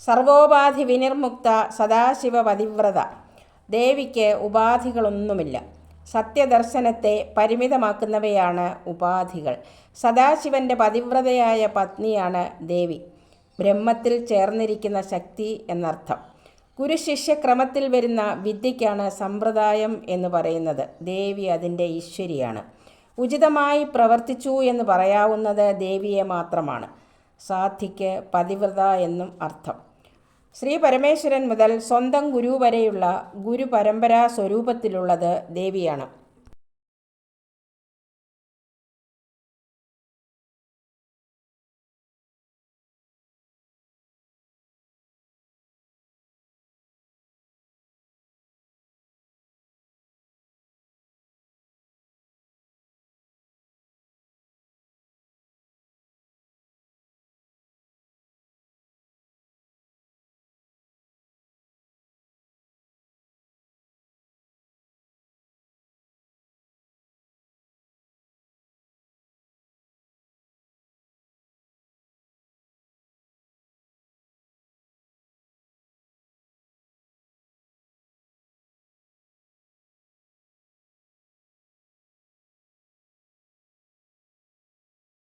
സർവോപാധി വിനിർമുക്ത സദാശിവ പതിവ്രത. ദേവിക്ക് ഉപാധികളൊന്നുമില്ല. സത്യദർശനത്തെ പരിമിതമാക്കുന്നവയാണ് ഉപാധികൾ. സദാശിവന്റെ പതിവ്രതയായ പത്നിയാണ് ദേവി. ബ്രഹ്മത്തിൽ ചേർന്നിരിക്കുന്ന ശക്തി എന്നർത്ഥം. ഗുരുശിഷ്യക്രമത്തിൽ വരുന്ന വിദ്യയ്ക്കാണ് സമ്പ്രദായം എന്ന് പറയുന്നത്. ദേവി അതിൻ്റെ ഈശ്വരിയാണ്. ഉചിതമായി പ്രവർത്തിച്ചു എന്ന് പറയാവുന്നത് ദേവിയെ മാത്രമാണ്. സാധ്വിക്ക് പതിവ്രത എന്നും അർത്ഥം. ശ്രീ പരമേശ്വരൻ മുതൽ സ്വന്തം ഗുരു വരെയുള്ള ഗുരുപരമ്പരാ സ്വരൂപത്തിലുള്ളത് ദേവിയാണ്.